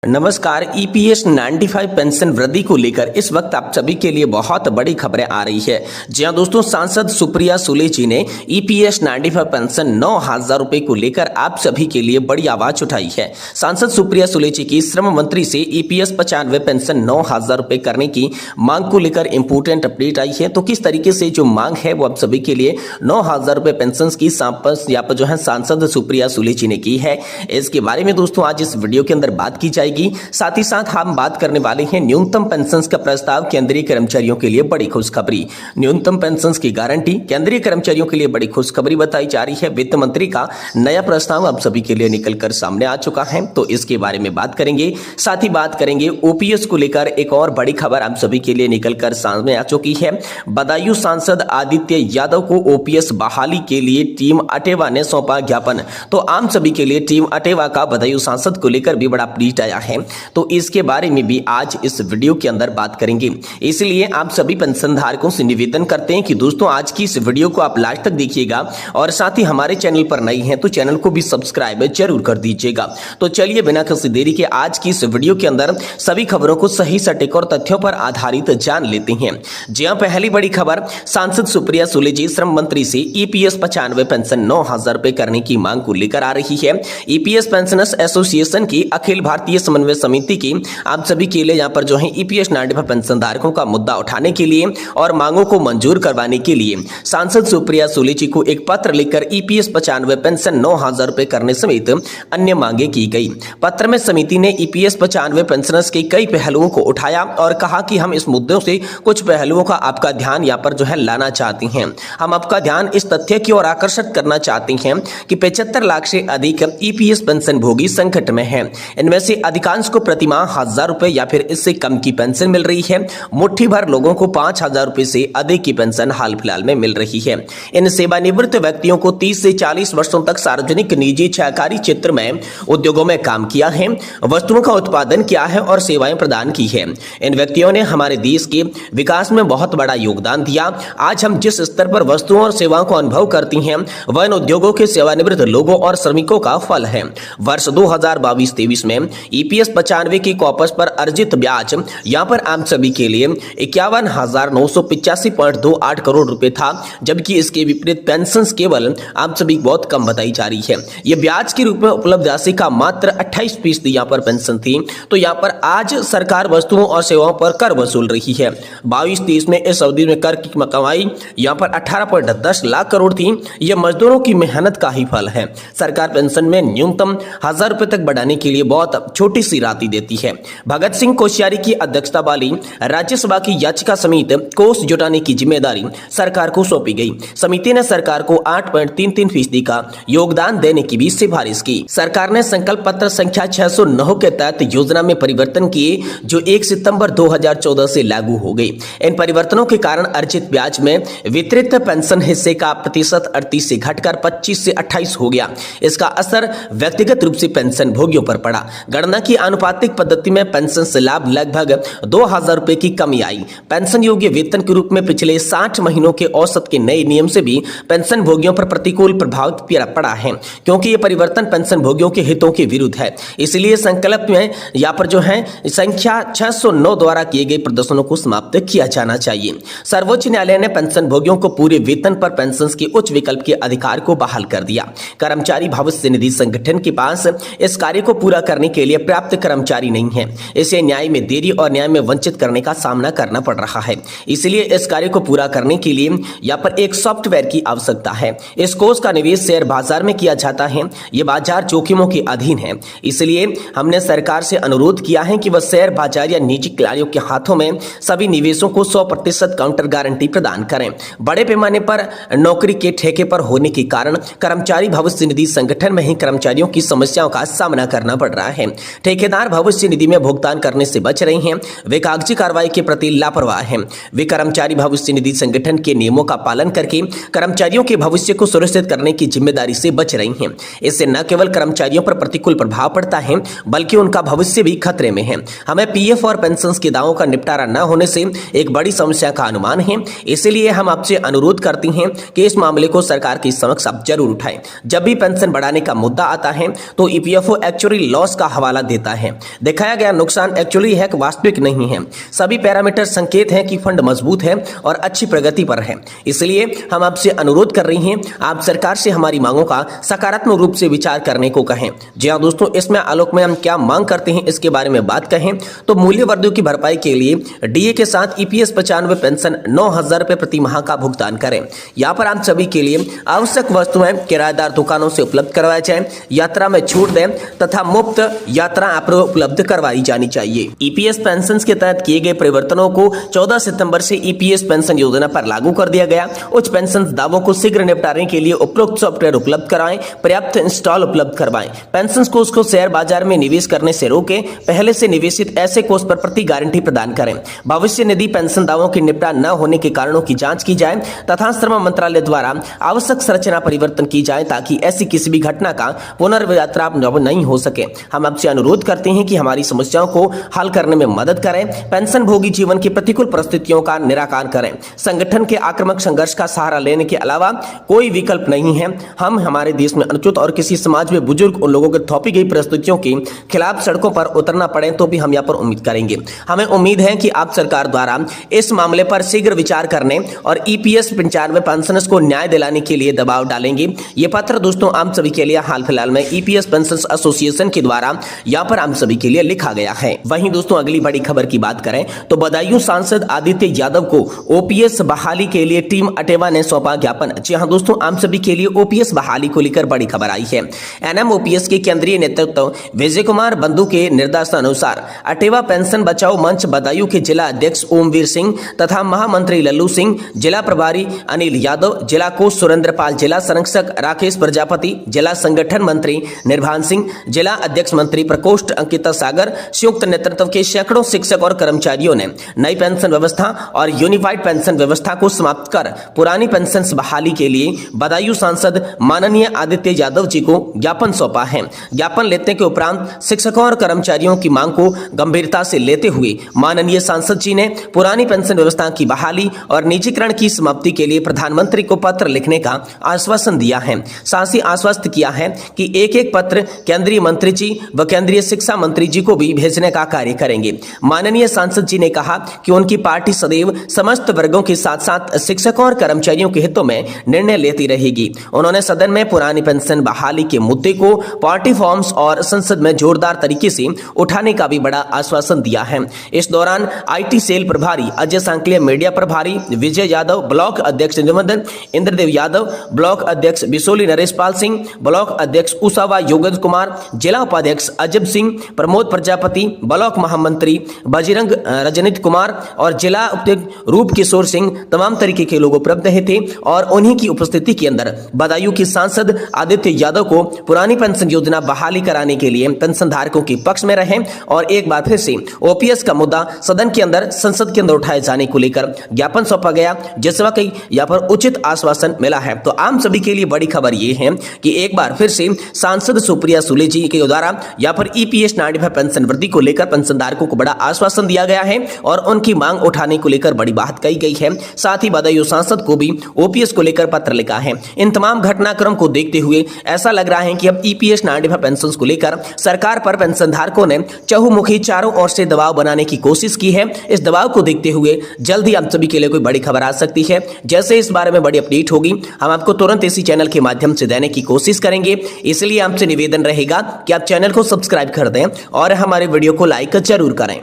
नमस्कार। EPS 95 pension वृद्धि को लेकर इस वक्त आप सभी के लिए बहुत बड़ी खबरें आ रही है। जी हां दोस्तों, सांसद सुप्रिया सुले जी ने ईपीएस 95 पेंशन 9,000 रुपए को लेकर आप सभी के लिए बड़ी आवाज उठाई है। सांसद सुप्रिया सुले जी की श्रम मंत्री से ईपीएस 95 पेंशन 9,000 रुपए करने की मांग को लेकर इंपोर्टेंट अपडेट आई है। तो किस तरीके से जो मांग है वो आप सभी के लिए 9,000 रुपए पेंशन की यहाँ पर जो है सांसद सुप्रिया सुले जी ने की है, इसके बारे में दोस्तों आज इस वीडियो के अंदर बात की जाएगी। साथ ही साथ हम बात करने वाले हैं न्यूनतम पेंशन का प्रस्ताव केंद्रीय कर्मचारियों के लिए बड़ी खुशखबरी। न्यूनतम पेंशन की गारंटी केंद्रीय कर्मचारियों के लिए बड़ी खुशखबरी बताई जा रही है। वित्त मंत्री का नया प्रस्ताव आप सभी के लिए निकलकर सामने आ चुका है, तो इसके बारे में बात करेंगे। साथ ही बात करेंगे ओपीएस को लेकर एक और बड़ी खबर आप सभी के लिए निकलकर सामने आ चुकी है। बदायूं सांसद आदित्य यादव को ओपीएस बहाली के लिए टीम अटेवा ने सौंपा ज्ञापन। तो आम सभी के लिए टीम अटेवा का बदायूं सांसद को लेकर भी बड़ा अपडेट आया है, तो इसके बारे में भी आज इस वीडियो के अंदर बात करेंगे। इसलिए आप सभी पेंशन धारकों से निवेदन करते हैं कि दोस्तों आज की इस वीडियो को आप लास्ट तक देखिएगा और साथ ही हमारे चैनल पर नए हैं तो चैनल को भी सब्सक्राइब जरूर कर दीजिएगा। तो चलिए बिना किसी देरी के आज की इस वीडियो के अंदर सभी खबरों को सही सटीक और तथ्यों पर आधारित जान लेते हैं। जी हां, पहली बड़ी खबर, सांसद सुप्रिया सुले जी श्रम मंत्री से ईपीएस 95 पेंशन 9,000 रुपए करने की मांग को लेकर आ रही है। ईपीएस पेंशनर्स एसोसिएशन की अखिल भारतीय समन्वय समिति की आप सभी के लिए यहां पर जो है ईपीएस 95 पेंशन धारकों का मुद्दा उठाने के लिए और मांगों को मंजूर करवाने के लिए सांसद सुप्रिया सुले जी को एक पत्र लिखकर ईपीएस 95 पेंशन 9,000 रुपए करने समेत अन्य मांगे की गई। पत्र में समिति ने ईपीएस 95 पेंशनर्स के कई पहलुओं को उठाया और कहा कि हम इस मुद्दों से कुछ पहलुओं का आपका ध्यान यहां पर जो है लाना चाहते हैं। हम आपका ध्यान इस तथ्य की ओर आकर्षित करना चाहते हैं कि 75 लाख से अधिक ईपीएस पेंशन भोगी संकट में हैं। इनमें से अधिकांश को प्रतिमाह 1,000 रुपए या फिर इससे कम की पेंशन मिल रही है। मुट्ठी भर लोगों को 5,000 रुपए से अधिक की पेंशन हाल फिलहाल में मिल रही है। इन सेवानिवृत्त व्यक्तियों को 30 से 40 वर्षों तक सार्वजनिक, निजी, सहकारी क्षेत्र में उद्योगों में काम किया है, वस्तुओं का उत्पादन किया है और सेवाएं प्रदान की है। इन व्यक्तियों ने हमारे देश के विकास में बहुत बड़ा योगदान दिया। आज हम जिस स्तर पर वस्तुओं और सेवाओं को अनुभव करती हैं वह इन उद्योगों के सेवानिवृत्त लोगों और श्रमिकों का फल है। वर्ष 2022-23 में ईपीएस 95 की कॉपस पर अर्जित ब्याज यहां पर आप सभी के लिए 51,985.28 करोड़ रुपए था, जबकि इसके विपरीत पेंशन केवल आप सभी बहुत कम बताई जा रही है। यह ब्याज के रूप में उपलब्ध राशि का मात्र 28% यहां पर पेंशन थी। तो यहां पर आज सरकार वस्तुओं और सेवाओं पर कर वसूल रही है। 22-23 में इस अवधि में कर की कमाई यहां पर 18.10 लाख करोड़ थी। यह मजदूरों की मेहनत का ही फल है। सरकार पेंशन में न्यूनतम 1,000 रुपए तक बढ़ाने के लिए बहुत छोटी सी राशि देती है। भगत सिंह कोश्यारी की अध्यक्षता वाली राज्यसभा की याचिका समित कोष जुटाने की जिम्मेदारी सरकार को सौंपी गई। समिति ने सरकार को 8.33% का योगदान देने की भी सिफारिश की। सरकार ने संकल्प पत्र संख्या 609 के तहत योजना में परिवर्तन किए जो 1 सितंबर 2014 से लागू हो गई। इन परिवर्तनों के कारण अर्जित ब्याज में वितरित पेंशन हिस्से का प्रतिशत 38 से घटकर 25 से 28 हो गया। इसका असर व्यक्तिगत रूप से पेंशन भोगियों पर पड़ा। गणना की आनुपातिक पद्धति में पेंशन से लाभ लगभग 2,000 रुपए की कमी आई। पेंशन योग्य वेतन के रूप में पिछले 60 महीनों के औसत के नए नियम से भी पेंशन भोगियों पर प्रतिकूल प्रभाव पड़ा है, क्योंकि यह परिवर्तन पेंशन भोगियों के हितों के विरुद्ध है। इसलिए संकल्प में यहाँ पर जो है संख्या 609 द्वारा किए गए प्रदर्शनों को समाप्त किया जाना चाहिए। सर्वोच्च न्यायालय ने पेंशन भोगियों को पूरे वेतन पर पेंशन के उच्च विकल्प के अधिकार को बहाल कर दिया। कर्मचारी भविष्य निधि संगठन के पास इस कार्य को पूरा करने के लिए पर्याप्त कर्मचारी नहीं है। इसे न्याय में देरी और न्याय में वंचित करने का सामना करना पड़ रहा है। इसलिए इस कार्य को पूरा करने के लिए यहाँ पर एक सॉफ्टवेयर की आवश्यकता है। इस कोष का निवेश शेयर बाजार में किया जाता है। ये बाजार जोखिमों के अधीन है। इसलिए हमने सरकार से अनुरोध किया है कि वह शेयर बाजार या निजी खिलाड़ियों के हाथों में सभी निवेशों को 100% काउंटर गारंटी प्रदान करें। बड़े पैमाने पर नौकरी के ठेके पर होने के कारण कर्मचारी भविष्य निधि संगठन में ही कर्मचारियों की समस्याओं का सामना करना पड़ रहा है। ठेकेदार भविष्य निधि में भुगतान करने से बच रहे हैं। वे कागजी कार्रवाई के प्रति लापरवाह हैं। वे कर्मचारी भविष्य निधि संगठन के नियमों का पालन करके कर्मचारियों के भविष्य को सुरक्षित करने की जिम्मेदारी से बच रही हैं। इससे न केवल कर्मचारियों पर प्रतिकूल प्रभाव पड़ता है बल्कि उनका भविष्य भी खतरे में है। हमें पीएफ और पेंशन के दावों का निपटारा न होने से एक बड़ी समस्या का अनुमान है। इसलिए हम आपसे अनुरोध करते हैं कि इस मामले को सरकार के समक्ष आप जरूर उठाएं। जब भी पेंशन बढ़ाने का मुद्दा आता है तो ईपीएफओ एक्चुअली लॉस का हवाला देता है। दिखाया गया नुकसान एक्चुअली है कि वास्तविक नहीं है। सभी पैरामीटर संकेत हैं कि फंड मजबूत है और अच्छी प्रगति पर है। इसलिए हम आपसे अनुरोध कर रही हैं, आप सरकार से हमारी मांगों का सकारात्मक रूप से विचार करने को कहें। जी हाँ दोस्तों, इसमें आलोक में हम क्या मांग करते हैं इसके बारे में बात कहें तो मूल्य वर्धियों की भरपाई के लिए डीए के साथ ईपीएस 95 पेंशन 9,000 रुपए प्रति माह का भुगतान करें। यहाँ पर आप सभी के लिए आवश्यक वस्तुएं किराएदार दुकानों से उपलब्ध करवाई जाए, यात्रा में छूट दें तथा मुफ्त यात्रा आप उपलब्ध करवाई जानी चाहिए। ईपीएस पेंशन के तहत किए गए परिवर्तनों को 14 सितंबर से ईपीएस पेंशन योजना पर लागू कर दिया गया। उच्च पेंशन दावों को शीघ्र निपटाने के लिए उपरोक्त सॉफ्टवेयर उपलब्ध कराएं, पर्याप्त इंस्टॉल उपलब्ध करवाएं। पेंशन कोष को शेयर बाजार में निवेश करने से रोकें, पहले से निवेशित ऐसे कोष पर प्रति गारंटी प्रदान करें। भविष्य निधि पेंशन दावों के निपटा न होने के कारणों की जांच की जाए तथा श्रम मंत्रालय द्वारा आवश्यक संरचना परिवर्तन की जाए ताकि ऐसी किसी भी घटना का पुनर्यात्रा नहीं हो सके। हम आपसे अनुरोध करते हैं कि हमारी समस्याओं को हल करने में मदद करें, पेंशन भोगी जीवन की प्रतिकूल परिस्थितियों का निराकरण करें। संगठन के आक्रामक संघर्ष का सहारा लेने के अलावा कोई विकल्प नहीं है। हम हमारे देश में अनुचित और किसी समाज में बुजुर्ग उन लोगों के थोपी गई परिस्थितियों के खिलाफ सड़कों पर उतरना पड़े तो भी हम यहाँ पर उम्मीद करेंगे। हमें उम्मीद है कि आप सरकार द्वारा इस मामले पर शीघ्र विचार करने और ईपीएस 95 पेंशनर्स को न्याय दिलाने के लिए दबाव डालेंगे। ये पत्र दोस्तों आप सभी के लिए हाल फिलहाल में ईपीएस पेंशनर्स एसोसिएशन के द्वारा यहाँ पर आप सभी के लिए लिखा गया है। वहीं दोस्तों अगली बड़ी खबर की बात करें तो बदायूं सांसद आदित्य यादव को ओपीएस बहाली के लिए टीम अटेवा ने सौंपा ज्ञापन। जी हाँ दोस्तों, आप सभी के लिए ओपीएस बहाली को लेकर बड़ी खबर आई है। एनएमओपीएस के केंद्रीय नेतृत्व विजय कुमार बंधु के निर्देशानुसार अटेवा पेंशन बचाओ मंच बदायूं के जिला अध्यक्ष ओमवीर सिंह तथा महामंत्री लल्लू सिंह, जिला प्रभारी अनिल यादव, जिला कोष सुरेंद्र पाल, जिला संरक्षक राकेश प्रजापति, जिला संगठन मंत्री निर्भान सिंह, जिला अध्यक्ष मंत्री प्रकोष्ठ अंकिता सागर, संयुक्त नेतृत्व के सैकड़ों शिक्षक और कर्मचारियों ने नई पेंशन व्यवस्था और यूनिफाइड पेंशन व्यवस्था को समाप्त कर पुरानी पेंशन बहाली के लिए बदायूं सांसद माननीय आदित्य यादव जी को ज्ञापन सौंपा है। ज्ञापन लेने के उपरांत शिक्षकों और कर्मचारियों की मांग को गंभीरता से लेते हुए माननीय सांसद जी ने पुरानी पेंशन व्यवस्था की बहाली और निजीकरण की समाप्ति के लिए प्रधानमंत्री को पत्र लिखने का आश्वासन दिया है। साथ ही आश्वस्त किया है कि एक एक पत्र केंद्रीय मंत्री जी व केंद्रीय शिक्षा मंत्री जी को भी भेजने का कार्य करेंगे। माननीय सांसद जी ने कहा कि उनकी पार्टी सदैव समस्त वर्गों के साथ साथ शिक्षकों और कर्मचारियों के हितों में निर्णय लेती रहेगी। उन्होंने सदन में पुरानी पेंशन बहाली के मुद्दे को पार्टी फॉर्म्स और संसद में जोरदार तरीके से उठाने का भी बड़ा आश्वासन दिया है। इस दौरान आईटी सेल प्रभारी अजय सांकलिया, मीडिया प्रभारी विजय यादव, ब्लॉक अध्यक्ष निवेदन इंद्रदेव यादव, ब्लॉक अध्यक्ष बिसोली नरेश पाल सिंह, ब्लॉक अध्यक्ष उसावा योगेंद्र कुमार, जिला उपाध्यक्ष अजब सिंह, प्रमोद प्रजापति, ब्लॉक महामंत्री बजरंग रजनीत कुमार और जिला उपाध्यक्ष रूप किशोर सिंह, तमाम तरीके के लोग उपलब्ध थे और उन्हीं की उपस्थिति के अंदर बदायूं के सांसद आदित्य यादव को पुरानी पेंशन योजना बहाली कराने के लिए पेंशन धारकों के पक्ष में रहे और एक बार फिर से ओपीएस का मुद्दा सदन के अंदर संसद के अंदर उठाए जाने को लेकर ज्ञापन सौंपा गया, जिसमें कई यहाँ पर उचित आश्वासन मिला है। तो आम सभी के लिए बड़ी खबर ये है कि एक बार फिर से सांसद सुप्रिया सुले जी के द्वारा यहाँ पर ईपीएस 95 पेंशन वृद्धि को लेकर पेंशनधारकों को बड़ा आश्वासन दिया गया है और उनकी मांग उठाने को लेकर बड़ी बात कही गई है। साथ ही बदायूं सांसद को भी ओपीएस को लेकर पत्र लिखा है। इन तमाम घटनाक्रम को देखते हुए ऐसा लग रहा है कि अब ईपीएस 95 पेंशन को लेकर सरकार पर पेंशनधारकों ने चहुमुखी चारों ओर से दबाव बनाने की कोशिश की है। इस दबाव को देखते हुए जल्द ही आप सभी के लिए कोई बड़ी खबर आ सकती है। जैसे इस बारे में बड़ी अपडेट होगी हम आपको तुरंत इसी चैनल के माध्यम से देने की कोशिश करेंगे। इसलिए आपसे निवेदन रहेगा कि आप चैनल को सब्सक्राइब कर दें और हमारे वीडियो को लाइक जरूर करें।